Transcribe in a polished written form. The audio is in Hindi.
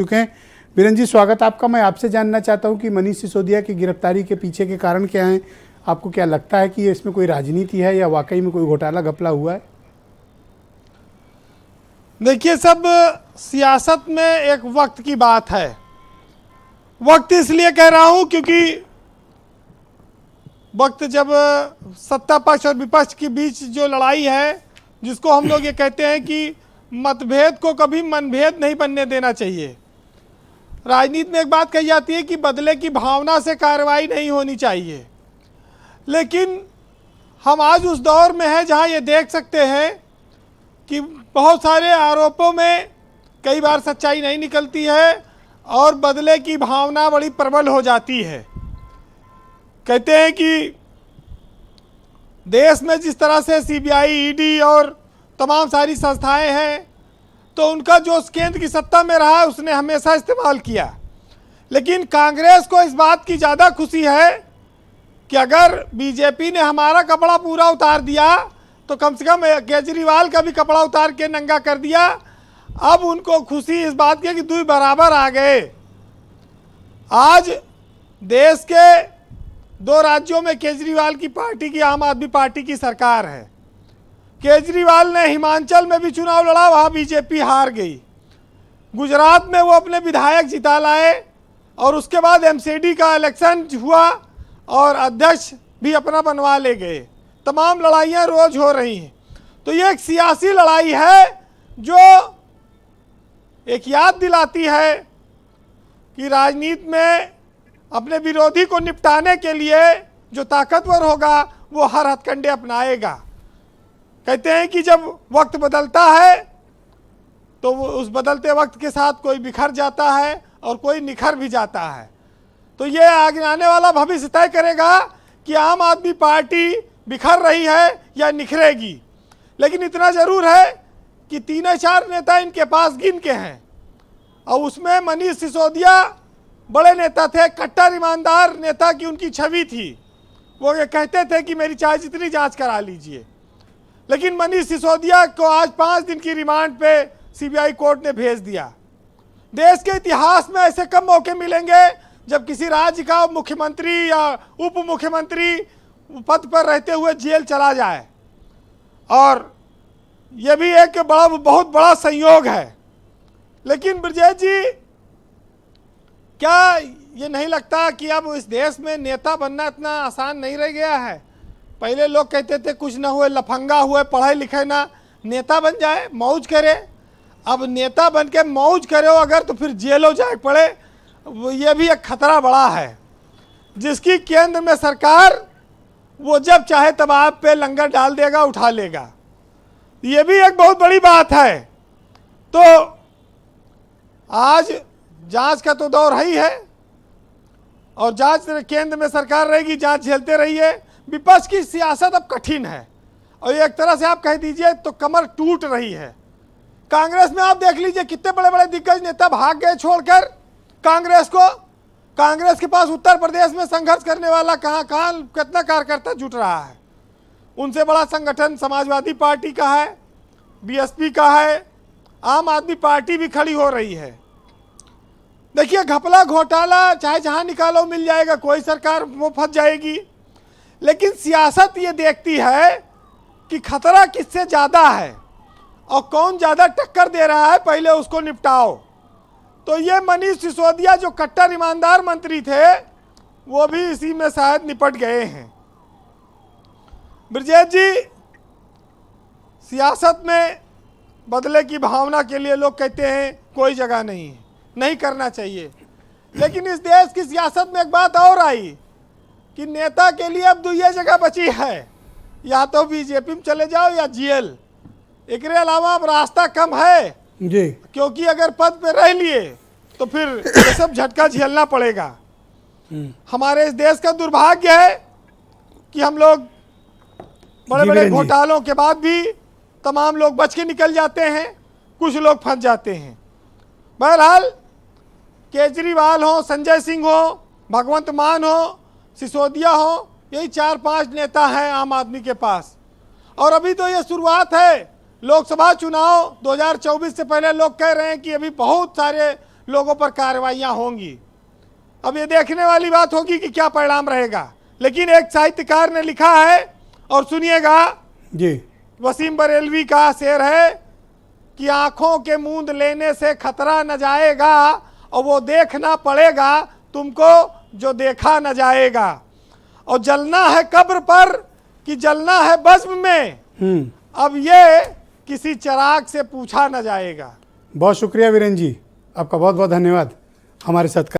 चुके हैं। बीरेन जी, स्वागत आपका। मैं आपसे जानना चाहता हूं कि मनीष सिसोदिया की गिरफ्तारी के पीछे के कारण क्या हैं? आपको क्या लगता है कि इसमें कोई राजनीति है या वाकई में कोई घोटाला घपला हुआ है? देखिए, सब सियासत में एक वक्त की बात है। वक्त इसलिए कह रहा हूं क्योंकि वक्त जब सत्ता पक्ष और विपक्ष के बीच जो लड़ाई है, जिसको हम लोग ये कहते हैं कि मतभेद को कभी मनभेद नहीं बनने देना चाहिए। राजनीति में एक बात कही जाती है कि बदले की भावना से कार्रवाई नहीं होनी चाहिए, लेकिन हम आज उस दौर में हैं जहां ये देख सकते हैं कि बहुत सारे आरोपों में कई बार सच्चाई नहीं निकलती है और बदले की भावना बड़ी प्रबल हो जाती है। कहते हैं कि देश में जिस तरह से सीबीआई, ईडी और तमाम सारी संस्थाएं हैं, तो उनका जो केंद्र की सत्ता में रहा उसने हमेशा इस्तेमाल किया। लेकिन कांग्रेस को इस बात की ज़्यादा खुशी है कि अगर बीजेपी ने हमारा कपड़ा पूरा उतार दिया तो कम से कम केजरीवाल का भी कपड़ा उतार के नंगा कर दिया। अब उनको खुशी इस बात की कि दुई बराबर आ गए। आज देश के दो राज्यों में केजरीवाल की पार्टी की, आम आदमी पार्टी की सरकार है। केजरीवाल ने हिमाचल में भी चुनाव लड़ा, वहाँ बीजेपी हार गई। गुजरात में वो अपने विधायक जिता लाए और उसके बाद एमसीडी का इलेक्शन हुआ और अध्यक्ष भी अपना बनवा ले गए। तमाम लड़ाइयाँ रोज हो रही हैं। तो ये एक सियासी लड़ाई है जो एक याद दिलाती है कि राजनीति में अपने विरोधी को निपटाने के लिए जो ताकतवर होगा वो हर हथकंडे अपनाएगा। कहते हैं कि जब वक्त बदलता है तो वो उस बदलते वक्त के साथ कोई बिखर जाता है और कोई निखर भी जाता है। तो ये आगे आने वाला भविष्य तय करेगा कि आम आदमी पार्टी बिखर रही है या निखरेगी। लेकिन इतना जरूर है कि 3-4 नेता इनके पास गिन के हैं और उसमें मनीष सिसोदिया बड़े नेता थे, कट्टर ईमानदार नेता की उनकी छवि थी। वो ये कहते थे कि मेरी चाहे जितनी जांच करा लीजिए। लेकिन मनीष सिसोदिया को आज 5 दिन की रिमांड पे सीबीआई कोर्ट ने भेज दिया। देश के इतिहास में ऐसे कम मौके मिलेंगे जब किसी राज्य का मुख्यमंत्री या उप मुख्यमंत्री पद पर रहते हुए जेल चला जाए, और यह भी एक बहुत बड़ा संयोग है। लेकिन ब्रजेश जी, क्या ये नहीं लगता कि अब इस देश में नेता बनना इतना आसान नहीं रह गया है? पहले लोग कहते थे कुछ ना हुए, लफंगा हुए, पढ़े लिखे ना, नेता बन जाए, मौज करे। अब नेता बन के मौज करे हो अगर तो फिर जेलों जाए पड़े। ये भी एक खतरा बड़ा है। जिसकी केंद्र में सरकार, वो जब चाहे तब आप पे लंगर डाल देगा, उठा लेगा। ये भी एक बहुत बड़ी बात है। तो आज जांच का तो दौर ही है और जांच केंद्र में सरकार रहेगी, जांच झेलते रहिए। विपक्ष की सियासत अब कठिन है और एक तरह से आप कह दीजिए तो कमर टूट रही है। कांग्रेस में आप देख लीजिए कितने बड़े बड़े दिग्गज नेता भाग गए छोड़कर कांग्रेस को। कांग्रेस के पास उत्तर प्रदेश में संघर्ष करने वाला कहाँ कितना कार्यकर्ता जुट रहा है। उनसे बड़ा संगठन समाजवादी पार्टी का है, बीएसपी का है, आम आदमी पार्टी भी खड़ी हो रही है। देखिए, घपला घोटाला चाहे जहाँ निकालो मिल जाएगा, कोई सरकार वो फंस जाएगी। लेकिन सियासत ये देखती है कि खतरा किससे ज़्यादा है और कौन ज़्यादा टक्कर दे रहा है, पहले उसको निपटाओ। तो ये मनीष सिसोदिया जो कट्टर ईमानदार मंत्री थे, वो भी इसी में शायद निपट गए हैं। ब्रजेश जी, सियासत में बदले की भावना के लिए लोग कहते हैं कोई जगह नहीं है, नहीं करना चाहिए। लेकिन इस देश की सियासत में एक बात और आई कि नेता के लिए अब 2 जगह बची है, या तो बीजेपी में चले जाओ या जेल। एक अलावा अब रास्ता कम है जी, क्योंकि अगर पद पे रह लिए तो फिर ये सब झटका झेलना पड़ेगा। हमारे इस देश का दुर्भाग्य है कि हम लोग बड़े बड़े घोटालों के बाद भी तमाम लोग बच के निकल जाते हैं, कुछ लोग फंस जाते हैं। बहरहाल, केजरीवाल हो, संजय सिंह हो, भगवंत मान हो, सिसोदिया हो, यही 4-5 नेता हैं आम आदमी के पास। और अभी तो ये शुरुआत है। लोकसभा चुनाव 2024 से पहले लोग कह रहे हैं कि अभी बहुत सारे लोगों पर कार्रवाइयां होंगी। अब ये देखने वाली बात होगी कि क्या परिणाम रहेगा। लेकिन एक साहित्यकार ने लिखा है, और सुनिएगा जी, वसीम बरेलवी का शेर है कि आंखों के मूंद लेने से खतरा न जाएगा, और वो देखना पड़ेगा तुमको जो देखा न जाएगा। और जलना है कब्र पर कि जलना है बज़्म में, अब ये किसी चिराग से पूछा न जाएगा। बहुत शुक्रिया वीरेंद्र जी, आपका बहुत बहुत धन्यवाद हमारे साथ